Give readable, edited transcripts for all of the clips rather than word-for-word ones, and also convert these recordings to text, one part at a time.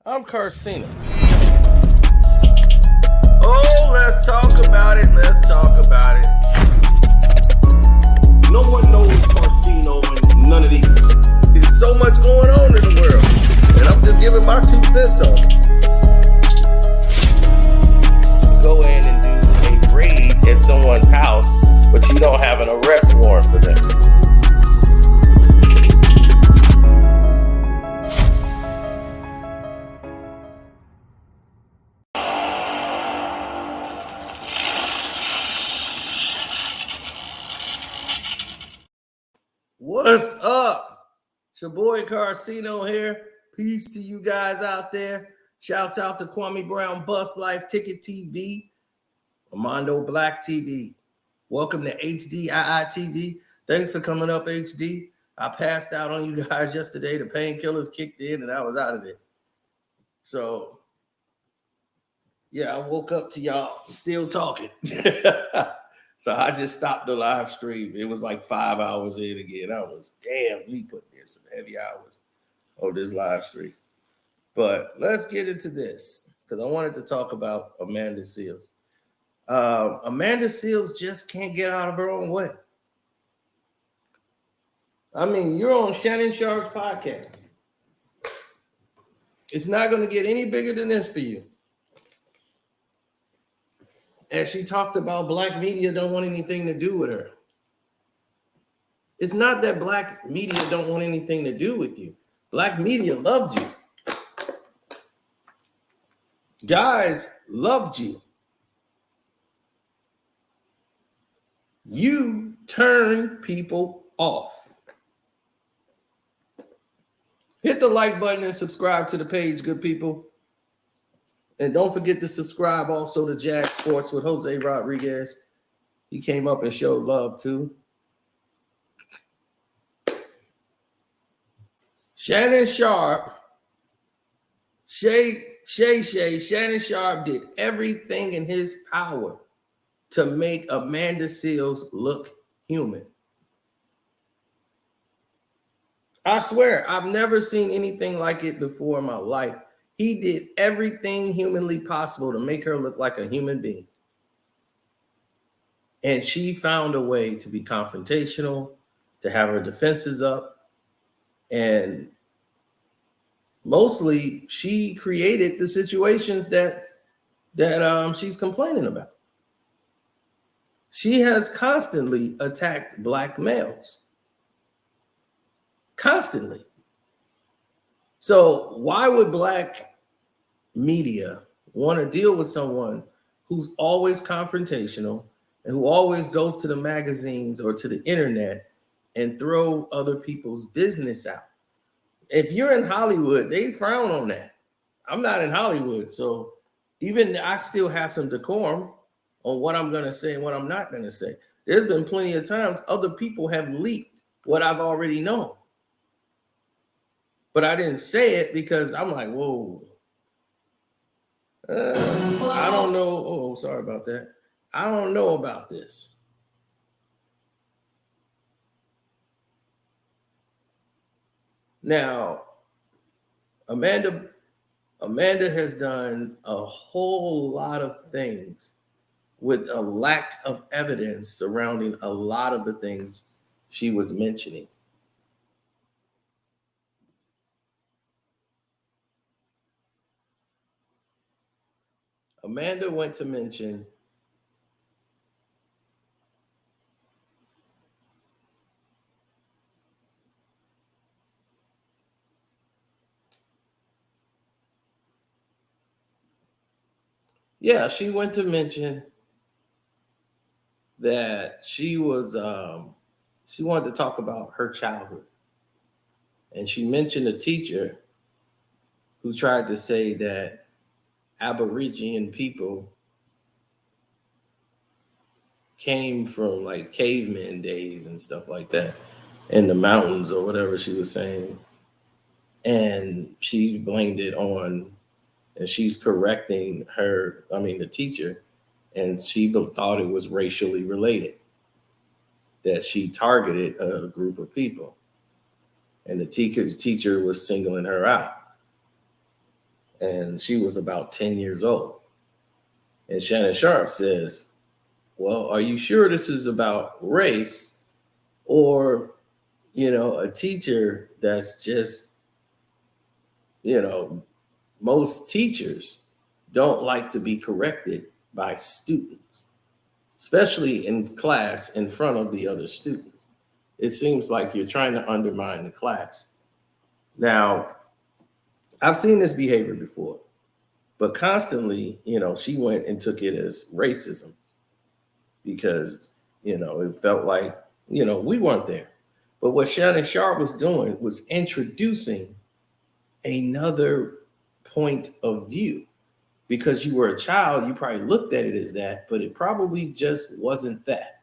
I'm KARCENO. Oh, let's talk about it. Let's talk about it. No one knows KARCENO and none of these. There's so much going on in the world, and I'm just giving my 2 cents on it. Go in and do a raid at someone's house, but you don't have an arrest warrant for them. What's up? It's your boy KARCENO here. Peace to you guys out there. Shouts out to Kwame Brown, Bus Life, Ticket TV, Armando Black TV. Welcome to HDII TV. Thanks for coming up, HD. I passed out on you guys yesterday. The painkillers kicked in and I was out of there. So, yeah, I woke up to y'all still talking. So I just stopped the live stream. It was like 5 hours in again. I was, damn, we put in some heavy hours on this live stream. But let's get into this because I wanted to talk about Amanda Seales. Amanda Seales just can't get out of her own way. I mean, you're on Shannon Sharp's podcast. It's not going to get any bigger than this for you. And she talked about black media don't want anything to do with her. It's not that black media don't want anything to do with you. Black media loved you. Guys loved you. You turn people off. Hit the like button and subscribe to the page, good people. And don't forget to subscribe also to Jag Sports with Jose Rodriguez. He came up and showed love too. Shannon Sharp, Shannon Sharp did everything in his power to make Amanda Seales look human. I swear, I've never seen anything like it before in my life. He did everything humanly possible to make her look like a human being. And she found a way to be confrontational, to have her defenses up. And mostly she created the situations that she's complaining about. She has constantly attacked black males. Constantly. So why would black media want to deal with someone who's always confrontational and who always goes to the magazines or to the internet and throw other people's business out? If you're in Hollywood, they frown on that. I'm not in Hollywood, so even I still have some decorum on what I'm going to say and what I'm not going to say. There's been plenty of times other people have leaked what I've already known. But I didn't say it because I'm like, whoa. I don't know. Oh, sorry about that. I don't know about this. Now, Amanda has done a whole lot of things with a lack of evidence surrounding a lot of the things she was mentioning. Amanda went to mention she went to mention that she was she wanted to talk about her childhood. And she mentioned a teacher who tried to say that Aboriginal people came from like caveman days and stuff like that in the mountains or whatever she was saying. And she blamed it on, and she's correcting her, the teacher, and she thought it was racially related, that she targeted a group of people. And the teacher was singling her out. and she was about 10 years old. And Shannon Sharp says, well, are you sure this is about race, or, a teacher that's just, most teachers don't like to be corrected by students, especially in class in front of the other students. It seems like you're trying to undermine the class. Now, I've seen this behavior before, but constantly, she went and took it as racism because, it felt like, we weren't there. But what Shannon Sharp was doing was introducing another point of view. Because you were a child, you probably looked at it as that, but it probably just wasn't that.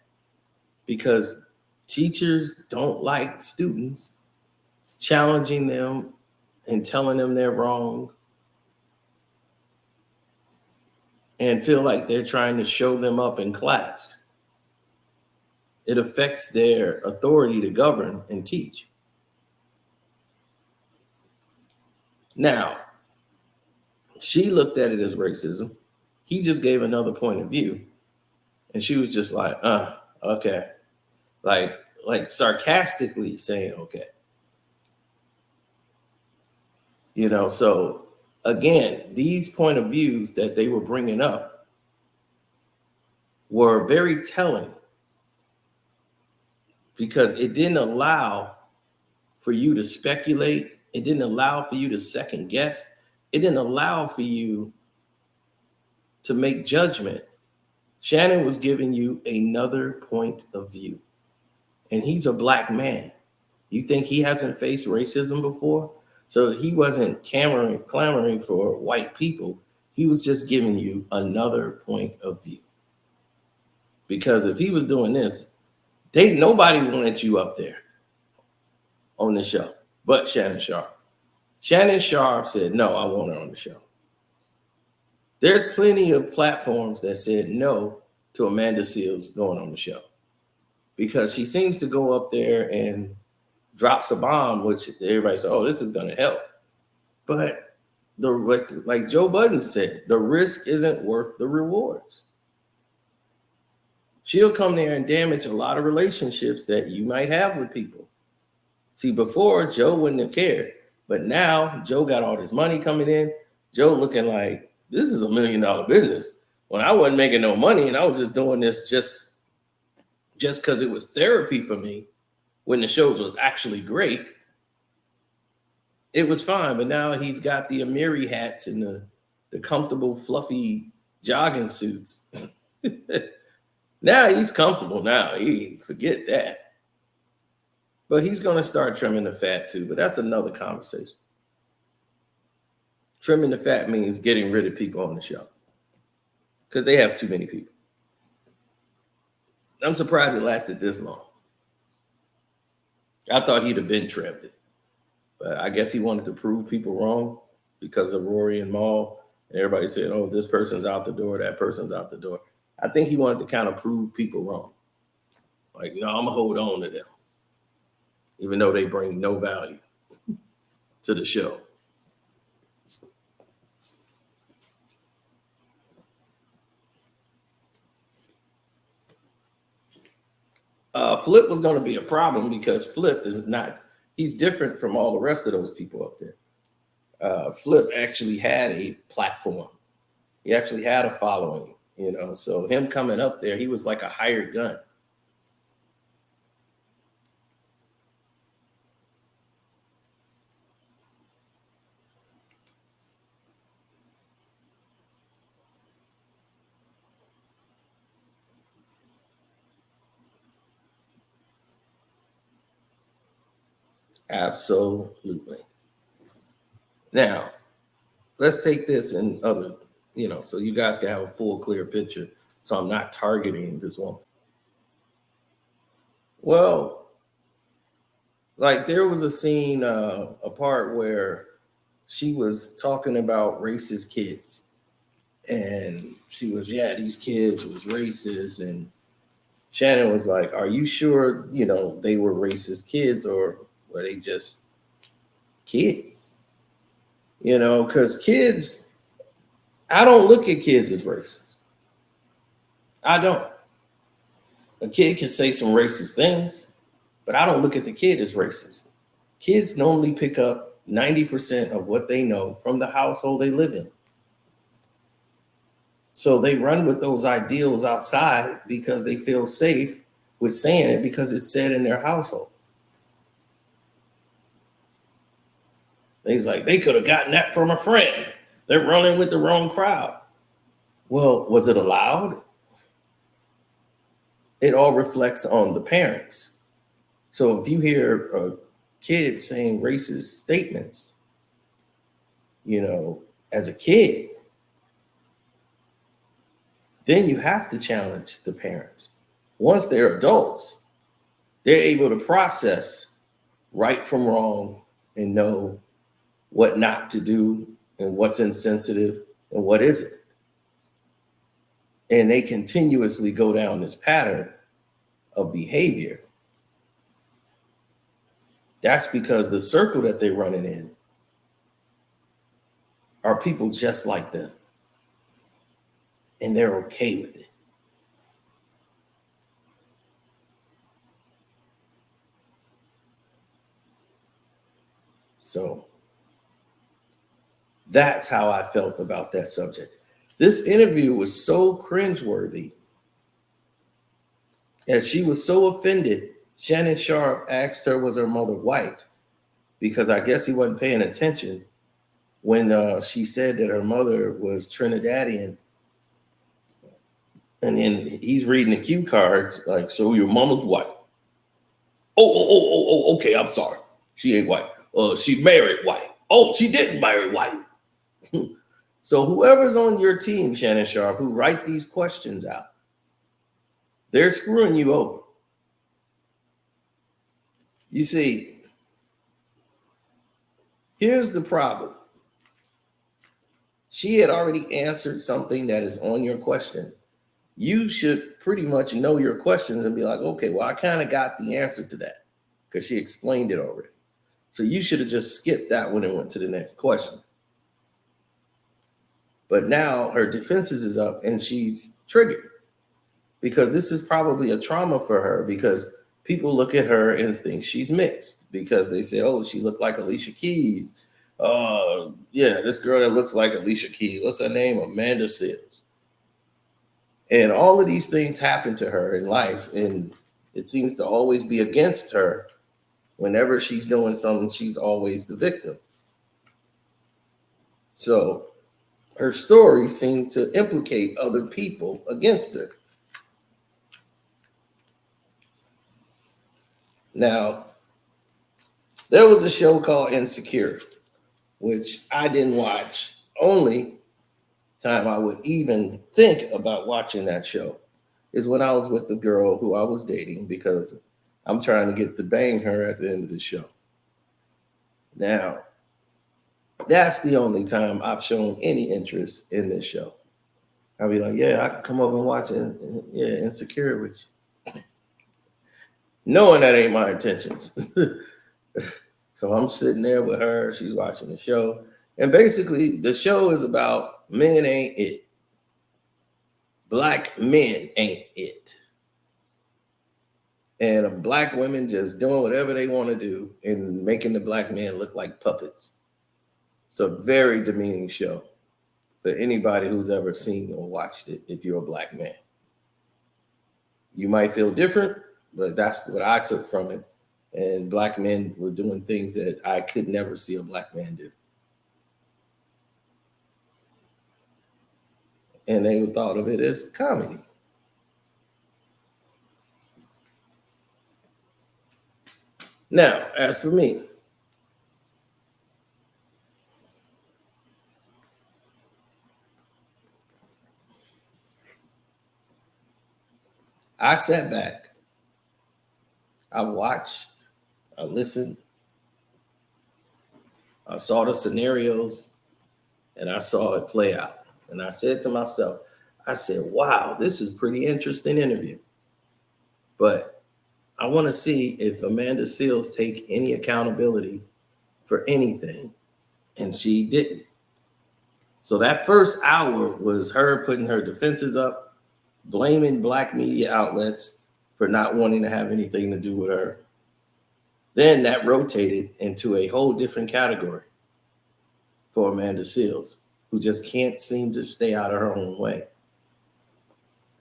Because teachers don't like students challenging them and telling them they're wrong and feel like they're trying to show them up in class. It affects their authority to govern and teach. Now, she looked at it as racism. He just gave another point of view. And she was just like, okay. Like sarcastically saying, okay. So again, these point of views that they were bringing up were very telling because it didn't allow for you to speculate. It didn't allow for you to second guess. It didn't allow for you to make judgment. Shannon was giving you another point of view. And he's a black man. You think he hasn't faced racism before? So he wasn't clamoring for white people. He was just giving you another point of view. Because if he was doing this, nobody wanted you up there on the show but Shannon Sharp. Shannon Sharp said, no, I want her on the show. There's plenty of platforms that said no to Amanda Seales going on the show because she seems to go up there and drops a bomb, which everybody says, oh, this is going to help. But like Joe Budden said, the risk isn't worth the rewards. She'll come there and damage a lot of relationships that you might have with people. See, before, Joe wouldn't have cared. But now, Joe got all this money coming in. Joe looking like, this is $1 million business. When I wasn't making no money and I was just doing this just because it was therapy for me, when the shows was actually great, it was fine. But now he's got the Amiri hats and the comfortable, fluffy jogging suits. Now he's comfortable now. He forget that. But he's going to start trimming the fat too. But that's another conversation. Trimming the fat means getting rid of people on the show because they have too many people. I'm surprised it lasted this long. I thought he'd have been trimmed it. But I guess he wanted to prove people wrong because of Rory and Maul. And everybody said, oh, this person's out the door, that person's out the door. I think he wanted to kind of prove people wrong. Like, no, I'm going to hold on to them, even though they bring no value to the show. Flip was going to be a problem because Flip is not, he's different from all the rest of those people up there. Flip actually had a platform. He actually had a following, so him coming up there, he was like a hired gun. Absolutely. Now, let's take this and other, so you guys can have a full, clear picture. So I'm not targeting this woman. Well, like there was a scene, a part where she was talking about racist kids. And she was, these kids was racist. And Shannon was like, are you sure, they were racist kids or were they just kids? because kids, I don't look at kids as racist. I don't. A kid can say some racist things, but I don't look at the kid as racist. Kids normally pick up 90% of what they know from the household they live in. So they run with those ideals outside because they feel safe with saying it because it's said in their household. He's like, they could have gotten that from a friend. They're running with the wrong crowd. Well, was it allowed? It all reflects on the parents. So if you hear a kid saying racist statements, as a kid, then you have to challenge the parents. Once they're adults, they're able to process right from wrong and know what not to do and what's insensitive and what isn't. And they continuously go down this pattern of behavior. That's because the circle that they're running in are people just like them. And they're okay with it. So that's how I felt about that subject. This interview was so cringeworthy. And she was so offended. Shannon Sharp asked her, was her mother white? Because I guess he wasn't paying attention when she said that her mother was Trinidadian. And then he's reading the cue cards, like, so your mama's white. Oh, okay, I'm sorry. She ain't white. She married white. Oh, she didn't marry white. So whoever's on your team, Shannon Sharp, who write these questions out, they're screwing you over. You see, here's the problem. She had already answered something that is on your question. You should pretty much know your questions and be like, okay, well, I kind of got the answer to that because she explained it already. So you should have just skipped that one and went to the next question. But now her defenses is up and she's triggered because this is probably a trauma for her because people look at her and think she's mixed because they say, oh, she looked like Alicia Keys. Yeah, this girl that looks like Alicia Keys. What's her name? Amanda Seales. And all of these things happen to her in life, and it seems to always be against her. Whenever she's doing something, she's always the victim. So her story seemed to implicate other people against her. Now, there was a show called Insecure, which I didn't watch. Only time I would even think about watching that show is when I was with the girl who I was dating because I'm trying to get to bang her at the end of the show. Now, that's the only time I've shown any interest in this show. I'll be like, yeah, I can come over and watch it. Yeah, Insecure with you. Knowing that ain't my intentions. So I'm sitting there with her. She's watching the show. And basically, the show is about men ain't it. Black men ain't it. And black women just doing whatever they want to do and making the black men look like puppets. It's a very demeaning show for anybody who's ever seen or watched it if you're a black man. You might feel different, but that's what I took from it. And black men were doing things that I could never see a black man do. And they thought of it as comedy. Now, as for me, I sat back, I watched, I listened, I saw the scenarios, and I saw it play out. And I said to myself, I said, wow, this is a pretty interesting interview. But I want to see if Amanda Seales take any accountability for anything and she didn't. So that first hour was her putting her defenses up, blaming black media outlets for not wanting to have anything to do with her. Then that rotated into a whole different category for Amanda Seales, who just can't seem to stay out of her own way.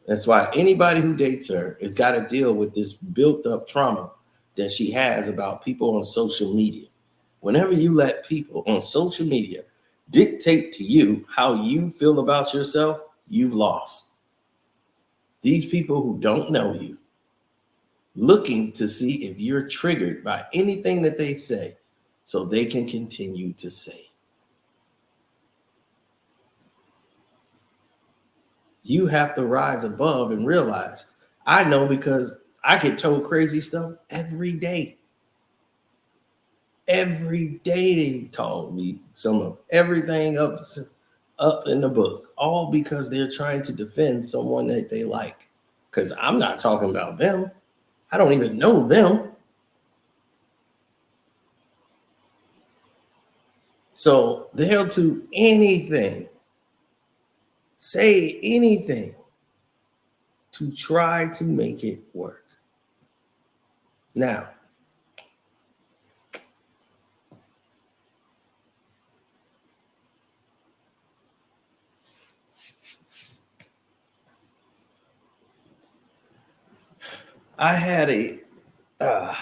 That's why anybody who dates her has got to deal with this built up trauma that she has about people on social media. Whenever you let people on social media dictate to you how you feel about yourself, you've lost. These people who don't know you, looking to see if you're triggered by anything that they say so they can continue to say it. You have to rise above and realize, I know because I get told crazy stuff every day. Every day they call me some of everything up in the book, all because they're trying to defend someone that they like. Because I'm not talking about them. I don't even know them. So they'll do anything, say anything to try to make it work. Now, I had a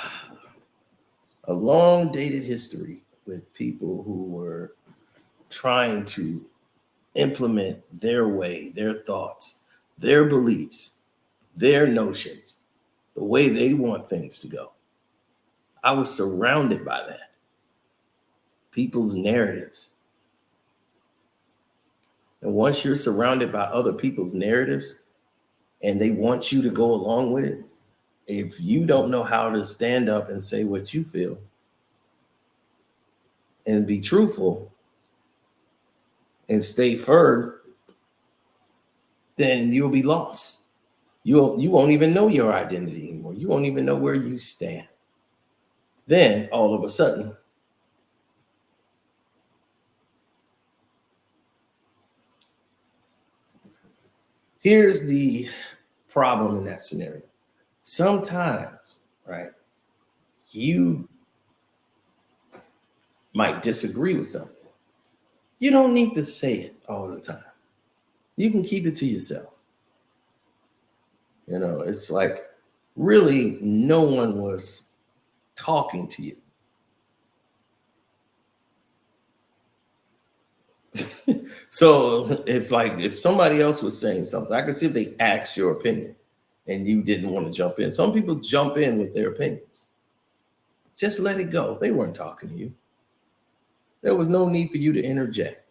long dated history with people who were trying to implement their way, their thoughts, their beliefs, their notions, the way they want things to go. I was surrounded by that. People's narratives. And once you're surrounded by other people's narratives and they want you to go along with it, if you don't know how to stand up and say what you feel and be truthful and stay firm, then you'll be lost. You won't even know your identity anymore. You won't even know where you stand. Then all of a sudden, here's the problem in that scenario. Sometimes, right, you might disagree with something. You don't need to say it all the time. You can keep it to yourself. You know, it's like really no one was talking to you. So if somebody else was saying something, I could see if they asked your opinion and you didn't want to jump in. Some people jump in with their opinions. Just let it go. They weren't talking to you. There was no need for you to interject.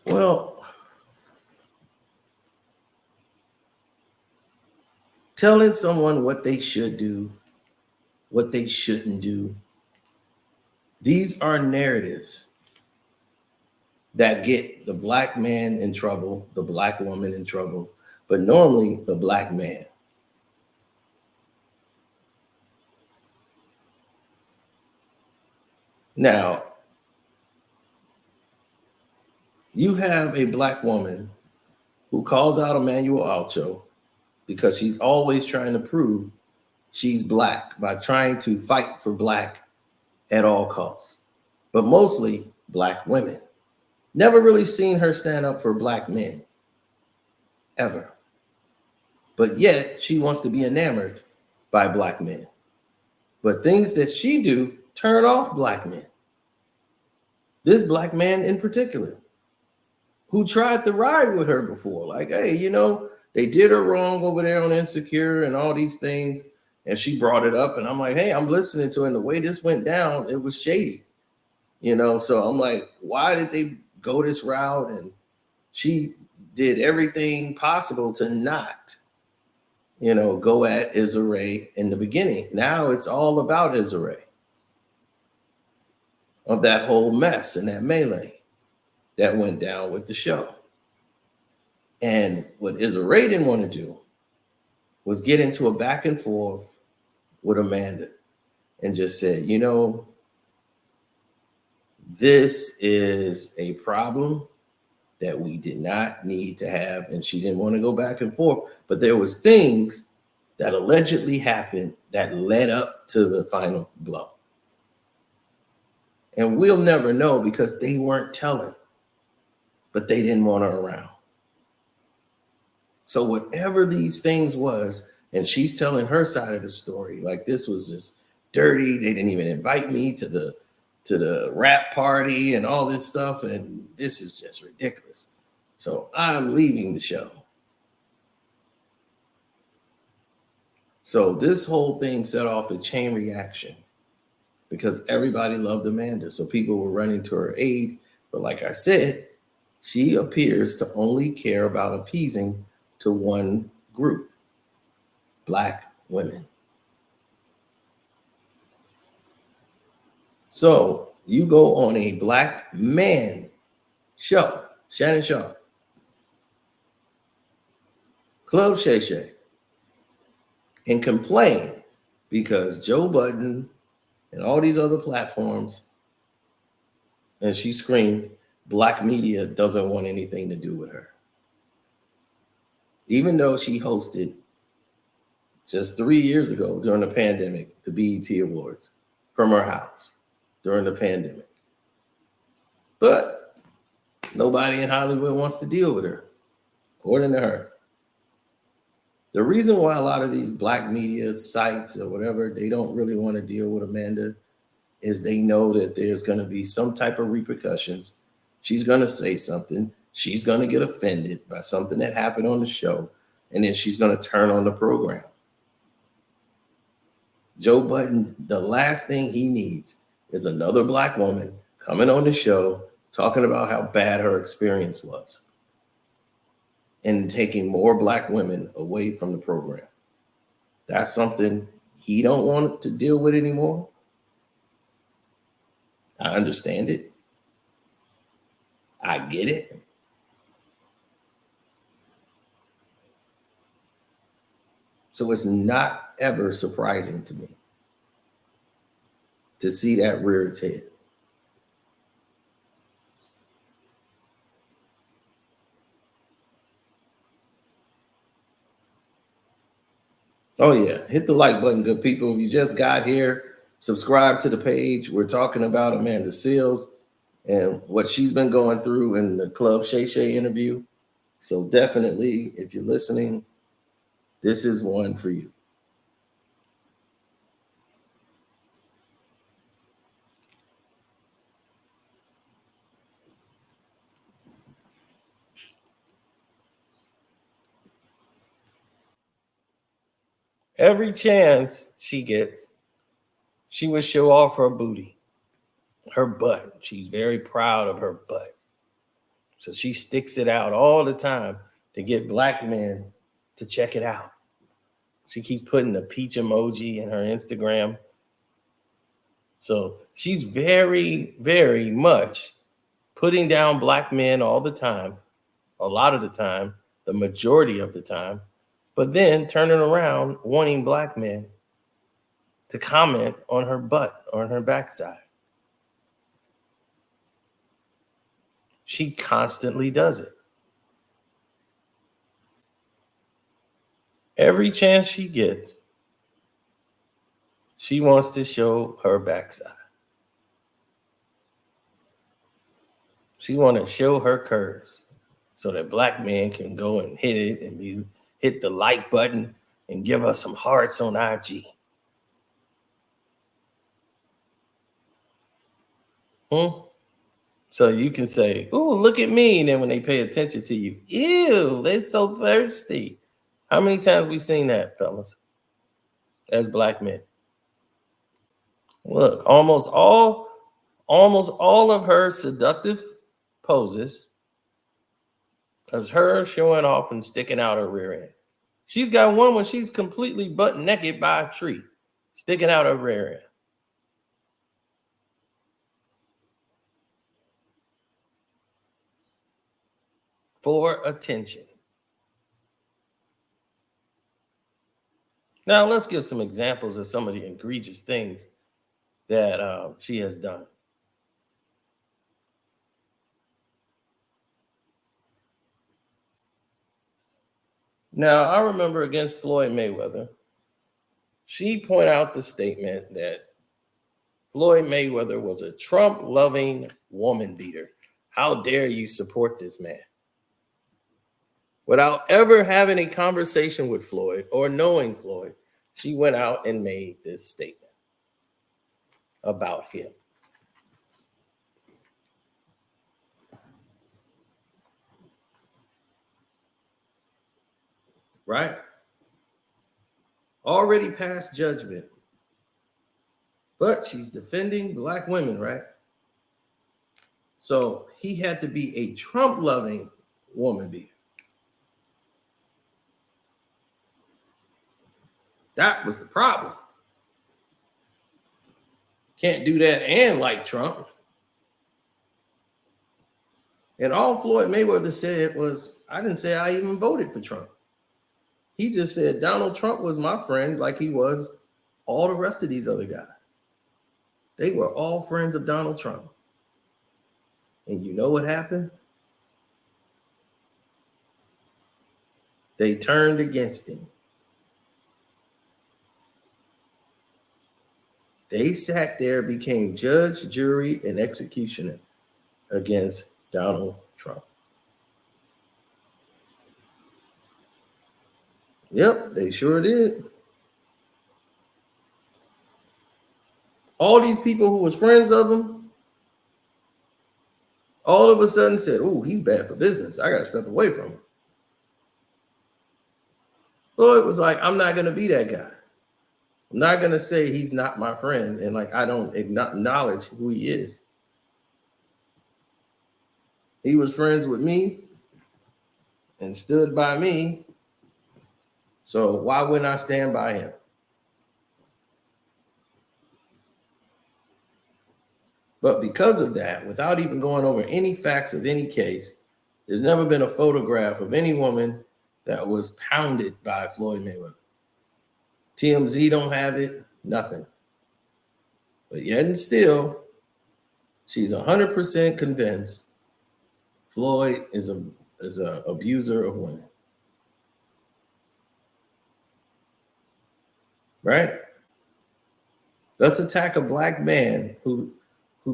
Well, telling someone what they should do, what they shouldn't do, these are narratives that get the black man in trouble, the black woman in trouble, but normally the black man. Now, you have a black woman who calls out Emmanuel Alcho because she's always trying to prove she's black by trying to fight for black at all costs, but mostly black women. Never really seen her stand up for black men, ever. But yet she wants to be enamored by black men. But things that she do turn off black men. This black man in particular, who tried to ride with her before. Like, hey, you know, they did her wrong over there on Insecure and all these things. And she brought it up. And I'm like, hey, I'm listening to it. And the way this went down, it was shady. You know, so I'm like, why did they go this route? And she did everything possible to not, go at Issa Rae in the beginning. Now it's all about Issa Rae, of that whole mess and that melee that went down with the show. And what Issa Rae didn't want to do was get into a back and forth with Amanda and just said, this is a problem that we did not need to have. And she didn't want to go back and forth. But there was things that allegedly happened that led up to the final blow. And we'll never know because they weren't telling, but they didn't want her around. So whatever these things was, and she's telling her side of the story, like this was just dirty. They didn't even invite me to the rap party and all this stuff. And this is just ridiculous. So I'm leaving the show. So this whole thing set off a chain reaction because everybody loved Amanda. So people were running to her aid. But like I said, she appears to only care about appeasing to one group, Black women. So you go on a Black man show, Shannon Sharpe, Club Shay Shay, and complain because Joe Budden and all these other platforms, and she screamed, Black media doesn't want anything to do with her. Even though she hosted just 3 years ago during the pandemic, the BET Awards from her house during the pandemic. But nobody in Hollywood wants to deal with her, according to her. The reason why a lot of these Black media sites or whatever, they don't really want to deal with Amanda is they know that there's going to be some type of repercussions. She's going to say something. She's going to get offended by something that happened on the show, and then she's going to turn on the program. Joe Budden, the last thing he needs is another Black woman coming on the show talking about how bad her experience was and taking more Black women away from the program. That's something he don't want to deal with anymore. I understand it. I get it. So it's not ever surprising to me to see that rear its head. Oh yeah, hit the like button, good people. If you just got here, subscribe to the page. We're talking about Amanda Seales and what she's been going through in the Club Shay Shay interview. So definitely, if you're listening, this is one for you. Every chance she gets, she would show off her booty, her butt. She's very proud of her butt. So she sticks it out all the time to get Black men to check it out. She keeps putting the peach emoji in her Instagram. So she's very, very much putting down Black men all the time, a lot of the time, the majority of the time, but then turning around wanting Black men to comment on her butt or on her backside. She constantly does it. Every chance she gets, she wants to show her backside. She wants to show her curves so that Black men can go and hit it and hit the like button and give us some hearts on IG. So you can say, "Oh, look at me," and then when they pay attention to you, ew, they're so thirsty. How many times we've seen that, fellas, as Black men? Look, almost all of her seductive poses is her showing off and sticking out her rear end. She's got one when she's completely butt naked by a tree, sticking out of her area. For attention. Now, let's give some examples of some of the egregious things that she has done. Now, I remember against Floyd Mayweather, she pointed out the statement that Floyd Mayweather was a Trump-loving woman beater. How dare you support this man? Without ever having a conversation with Floyd or knowing Floyd, she went out and made this statement about him. Right? Already passed judgment. But she's defending black women, right? So he had to be a Trump-loving woman beater. That was the problem. Can't do that and like Trump. And all Floyd Mayweather said was, I didn't say I even voted for Trump. He just said Donald Trump was my friend like he was all the rest of these other guys. They were all friends of Donald Trump. And you know what happened? They turned against him. They sat there, became judge, jury, and executioner against Donald Trump. Yep, they sure did. All these people who was friends of him, all of a sudden said, oh, he's bad for business. I got to step away from him. So it was like, I'm not going to be that guy. I'm not going to say he's not my friend and like I don't acknowledge who he is. He was friends with me and stood by me. So why wouldn't I stand by him? But because of that, without even going over any facts of any case, there's never been a photograph of any woman that was pounded by Floyd Mayweather. TMZ don't have it, nothing. But yet and still, she's 100% convinced Floyd is a abuser of women. Right? Let's attack a black man who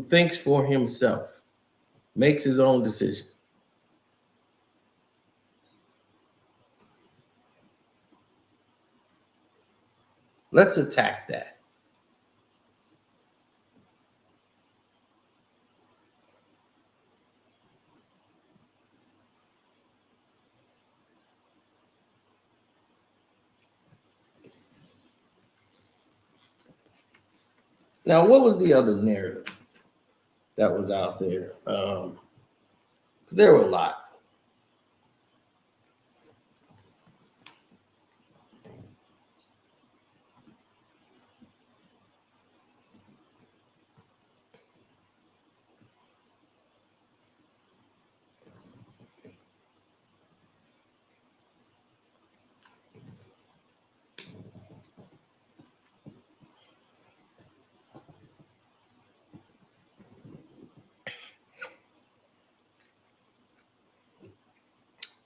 thinks for himself, makes his own decision. Let's attack that. Now, what was the other narrative that was out there? Because there were a lot.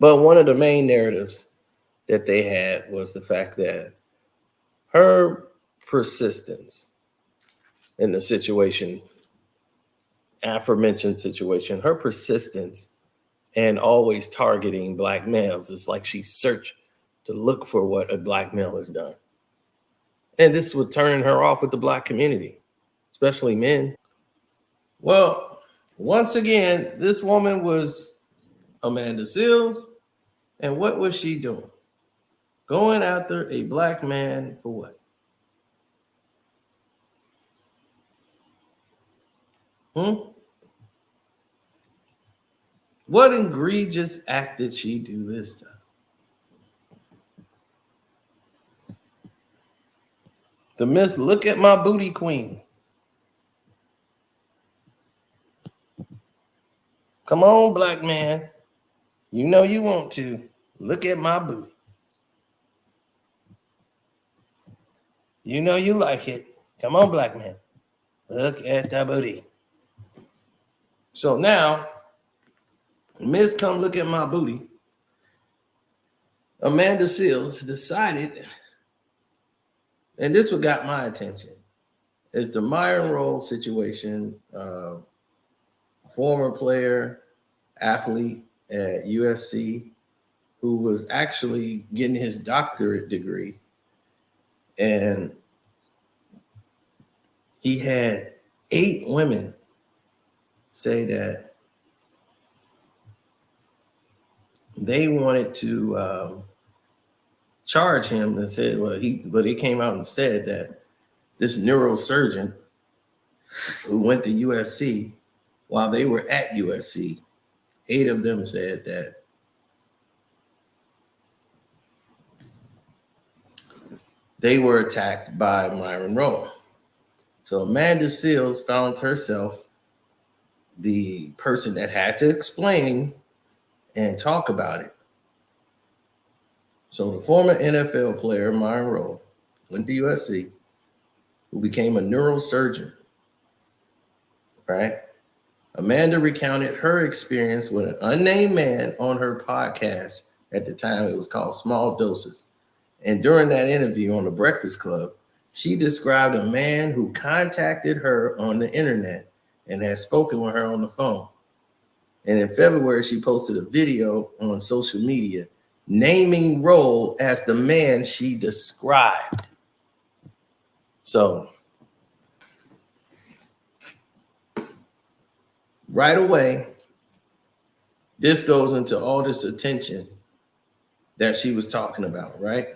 But one of the main narratives that they had was the fact that her persistence in the situation, aforementioned situation, her persistence and always targeting black males, it's like she searched to look for what a black male has done. And this was turning her off with the black community, especially men. Well, once again, this woman was Amanda Seales. And what was she doing? Going after a black man for what? What egregious act did she do this time? The Miss Look at My Booty Queen. Come on, black man. You know you want to. Look at my booty. You know you like it. Come on, black man. Look at that booty. So now, Miss Come Look at My Booty, Amanda Seales decided, and this what got my attention, is the Myron Rolle situation. Former player, athlete at USC, who was actually getting his doctorate degree. And he had 8 women say that they wanted to charge him and said, but he came out and said that this neurosurgeon who went to USC, while they were at USC, 8 of them said that they were attacked by Myron Rolle. So Amanda Seales found herself the person that had to explain and talk about it. So the former NFL player, Myron Rolle, went to USC, who became a neurosurgeon, right? Amanda recounted her experience with an unnamed man on her podcast. At the time, it was called Small Doses. And during that interview on The Breakfast Club, she described a man who contacted her on the internet and had spoken with her on the phone. And in February, she posted a video on social media naming Rolle as the man she described. So right away, this goes into all this attention that she was talking about, right?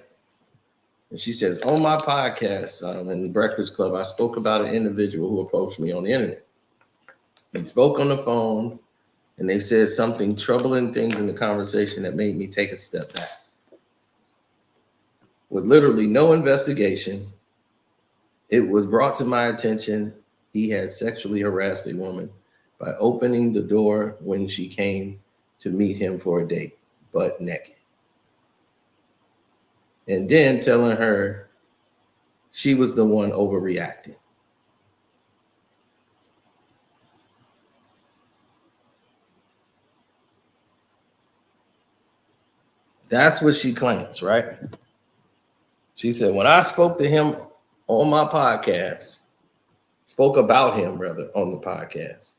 And she says, on my podcast, in the Breakfast Club, I spoke about an individual who approached me on the internet. They spoke on the phone, and they said something troubling things in the conversation that made me take a step back. With literally no investigation, it was brought to my attention he had sexually harassed a woman by opening the door when she came to meet him for a date, butt naked. And then telling her she was the one overreacting. That's what she claims, right? She said, when I spoke to him on my podcast, spoke about him rather on the podcast,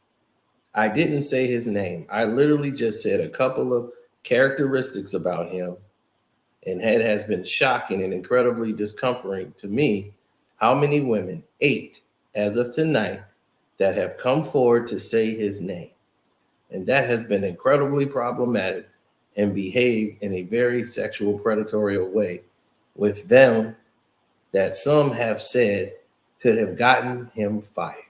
I didn't say his name. I literally just said a couple of characteristics about him, and it has been shocking and incredibly discomforting to me how many women, 8 as of tonight, that have come forward to say his name. And that has been incredibly problematic and behaved in a very sexual predatory way with them that some have said could have gotten him fired.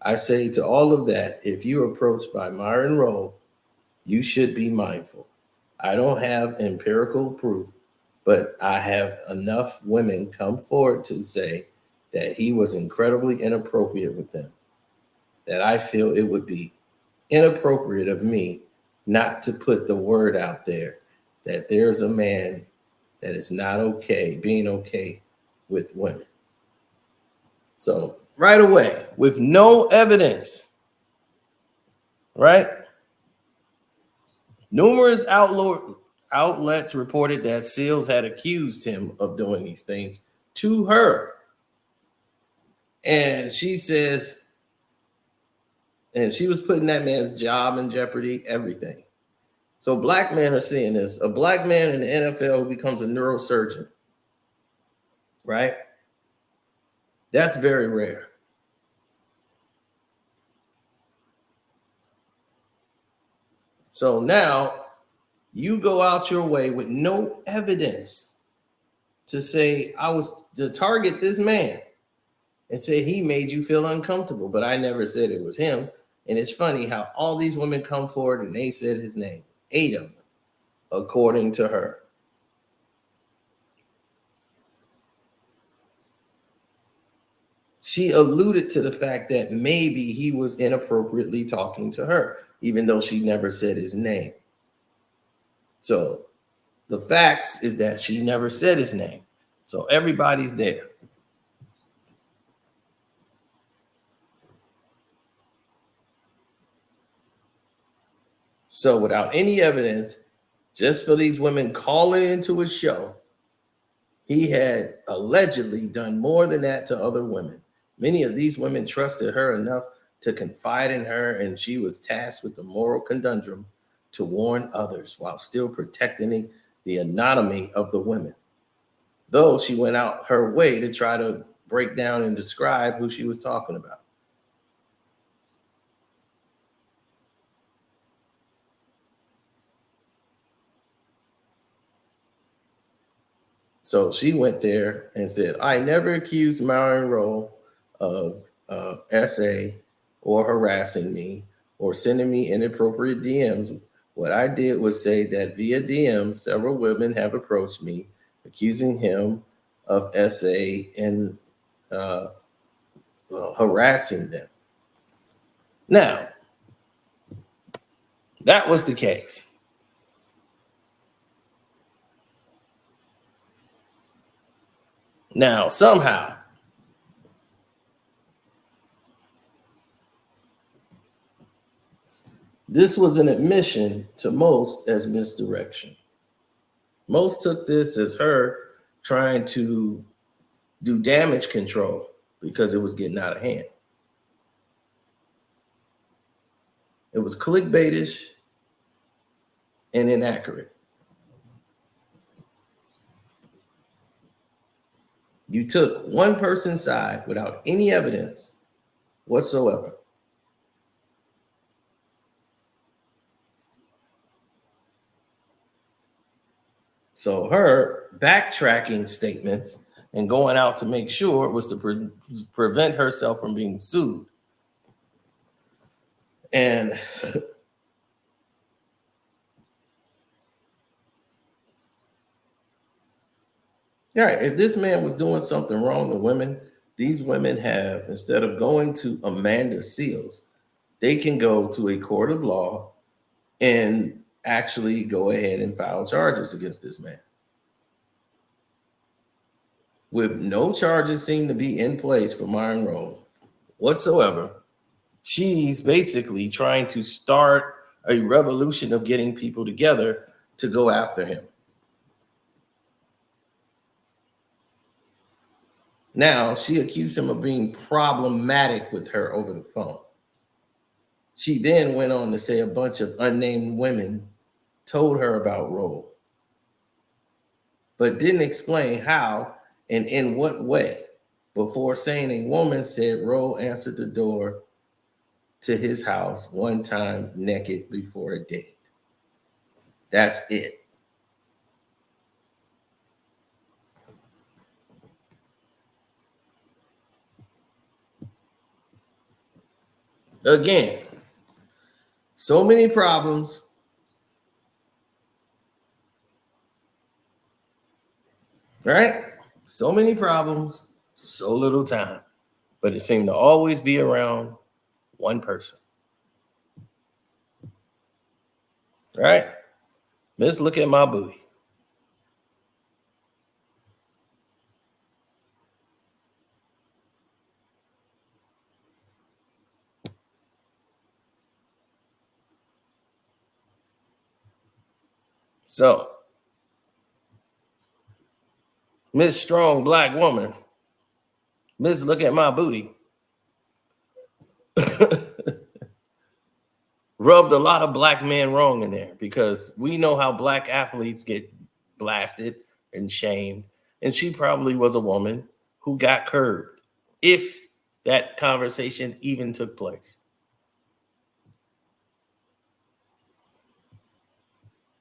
I say to all of that, if you're approached by Myron Rolle, you should be mindful. I don't have empirical proof, but I have enough women come forward to say that he was incredibly inappropriate with them, that I feel it would be inappropriate of me not to put the word out there that there's a man that is not okay, being okay with women. So right away, with no evidence, right? Numerous outlets reported that Seales had accused him of doing these things to her. And she says, and she was putting that man's job in jeopardy, everything. So black men are seeing this. A black man in the NFL who becomes a neurosurgeon, right? That's very rare. So now you go out your way with no evidence to say I was to target this man and say he made you feel uncomfortable, but I never said it was him. And it's funny how all these women come forward and they said his name, 8 of them, according to her. She alluded to the fact that maybe he was inappropriately talking to her, even though she never said his name. So the facts is that she never said his name. So everybody's there. So without any evidence, just for these women calling into his show, he had allegedly done more than that to other women. Many of these women trusted her enough to confide in her, and she was tasked with the moral conundrum to warn others while still protecting the anonymity of the women. Though she went out her way to try to break down and describe who she was talking about. So she went there and said, I never accused Myron Rowe of SA or harassing me or sending me inappropriate DMs. What I did was say that via DM, several women have approached me accusing him of SA and harassing them. Now, that was the case. Now, somehow, this was an admission to most as misdirection. Most took this as her trying to do damage control because it was getting out of hand. It was clickbaitish and inaccurate. You took one person's side without any evidence whatsoever. So her backtracking statements and going out to make sure was to prevent herself from being sued. And yeah, if this man was doing something wrong to women, these women have, instead of going to Amanda Seals, they can go to a court of law and actually go ahead and file charges against this man. With no charges seem to be in place for Myron Rowe whatsoever, she's basically trying to start a revolution of getting people together to go after him. Now, she accused him of being problematic with her over the phone. She then went on to say a bunch of unnamed women told her about Rowe, but didn't explain how and in what way, before saying a woman said Rowe answered the door to his house one time naked before a date. That's it. Again, so many problems. Right? So many problems, so little time. But it seemed to always be around one person. Right? Let's look at my booty. So, Miss Strong Black Woman, Miss Look at My Booty, rubbed a lot of black men wrong in there because we know how black athletes get blasted and shamed. And she probably was a woman who got curbed if that conversation even took place.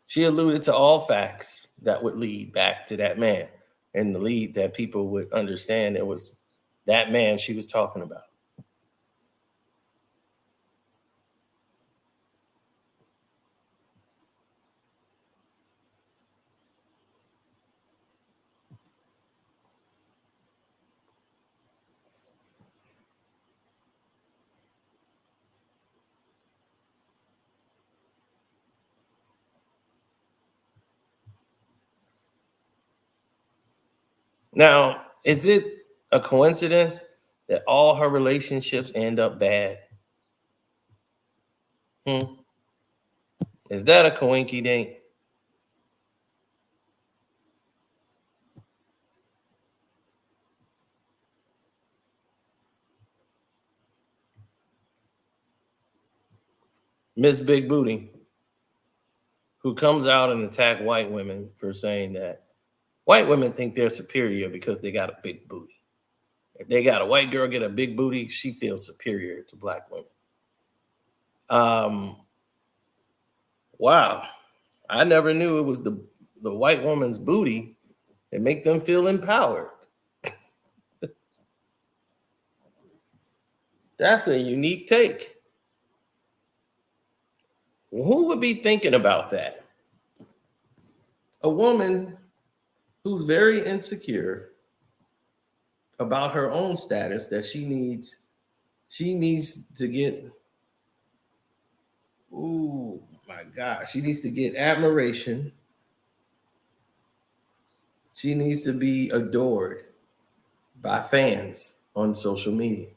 She alluded to all facts that would lead back to that man and the lead that people would understand it was that man she was talking about. Now, is it a coincidence that all her relationships end up bad? Hmm. Is that a coinky dink? Miss Big Booty, who comes out and attack white women for saying that white women think they're superior because they got a big booty. If they got a white girl get a big booty, she feels superior to black women. Um, wow, I never knew it was the white woman's booty that make them feel empowered. That's a unique take. Who would be thinking about that? A woman who's very insecure about her own status that she needs to get, oh my God, she needs to get admiration. She needs to be adored by fans on social media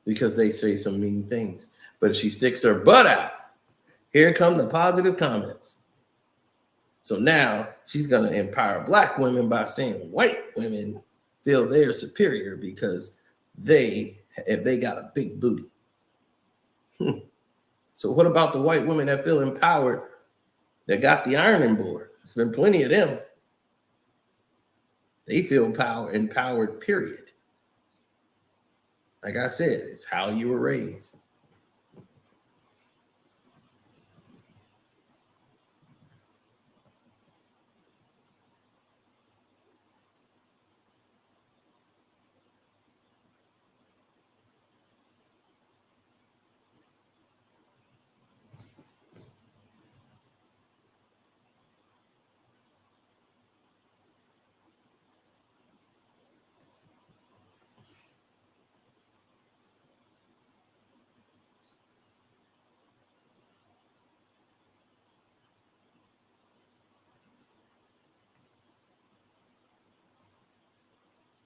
because they say some mean things. But if she sticks her butt out, here come the positive comments. So now she's going to empower black women by saying white women feel they're superior because if they got a big booty. So what about the white women that feel empowered that got the ironing board? There's been plenty of them. They feel empowered, period. Like I said, it's how you were raised.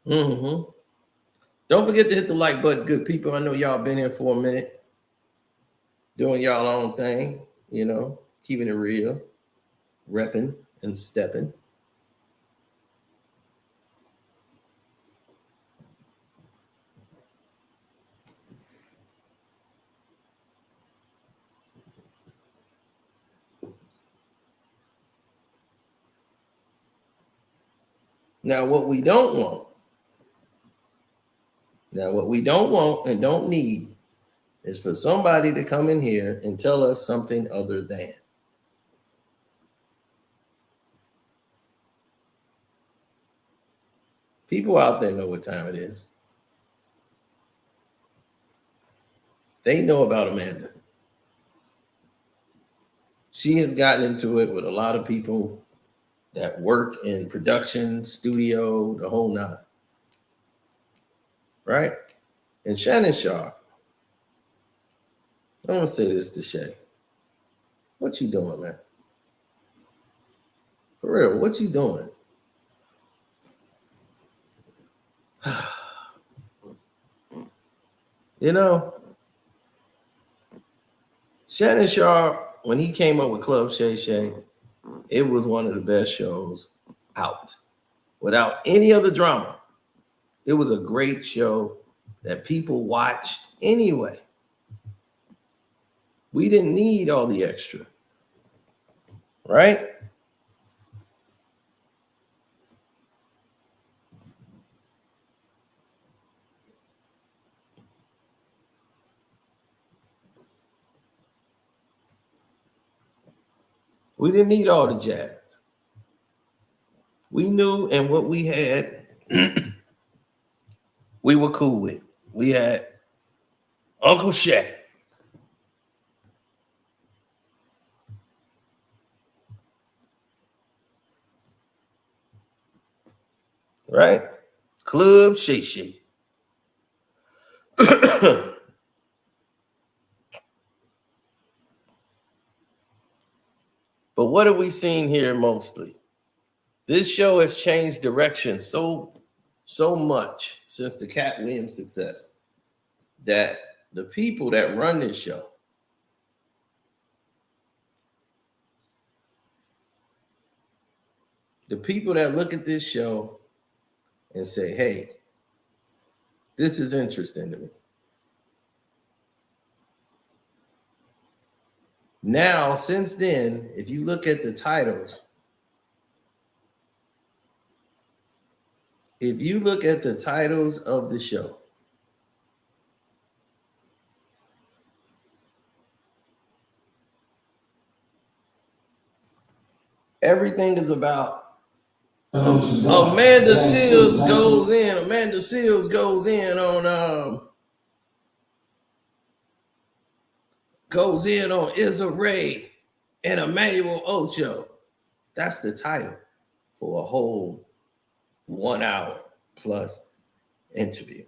Mm-hmm. Don't forget to hit the like button, good people. I know y'all been here for a minute, doing y'all own thing, keeping it real, repping and stepping. Now, what we don't want, and don't need is for somebody to come in here and tell us something other than. People out there know what time it is. They know about Amanda. She has gotten into it with a lot of people that work in production, studio, the whole nine. Right? And Shannon Sharp, I want to say this to Shay. What you doing, man? For real, what you doing? Shannon Sharp, when he came up with Club Shay Shay, it was one of the best shows out. Without any other drama. It was a great show that people watched anyway. We didn't need all the extra. Right? We didn't need all the jazz. We knew, and what we had, we were cool with. We had Uncle Shay. Right? Club Shay Shay. But what are we seeing here mostly? This show has changed direction so so much since the Cat Williams success that the people that run this show, the people that look at this show and say, hey, this is interesting to me. Now, since then, if you look at the titles, of the show, everything is about Amanda Seals goes in. Amanda Seals goes in on Issa Rae and Emmanuel Ocho. That's the title for a whole 1 hour plus interview.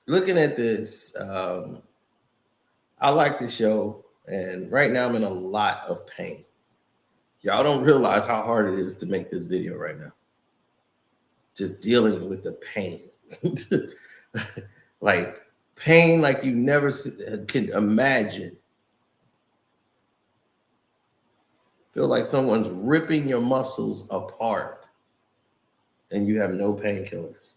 Looking at this, I like the show, and right now I'm in a lot of pain. Y'all don't realize how hard it is to make this video right now. Just dealing with the pain. Like pain like you never can imagine. Feel like someone's ripping your muscles apart and you have no painkillers.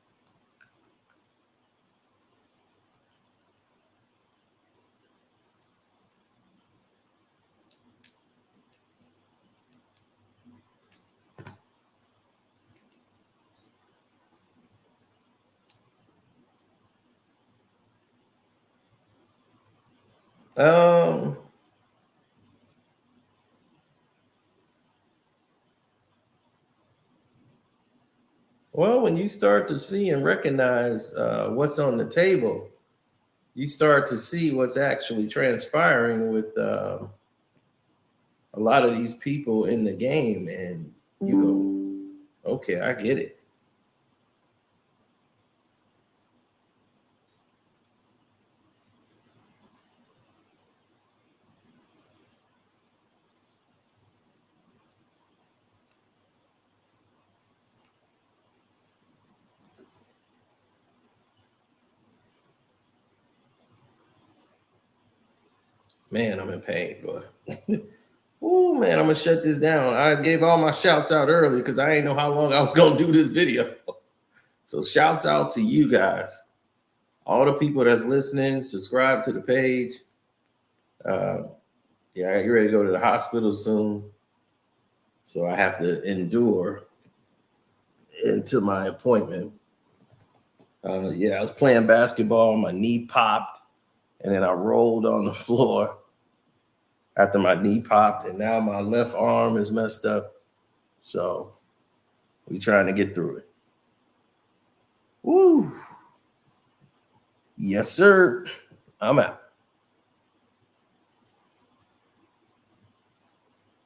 Well, when you start to see and recognize what's on the table, you start to see what's actually transpiring with a lot of these people in the game, and you go, okay, I get it. Man, I'm in pain, but oh man, I'm gonna shut this down. I gave all my shouts out early because I didn't know how long I was gonna do this video. So shouts out to you guys, all the people that's listening, subscribe to the page. Yeah, I get ready to go to the hospital soon, so I have to endure into my appointment. Yeah, I was playing basketball, my knee popped, and then I rolled on the floor after my knee popped, and now my left arm is messed up. So we trying to get through it. Woo. Yes, sir. I'm out.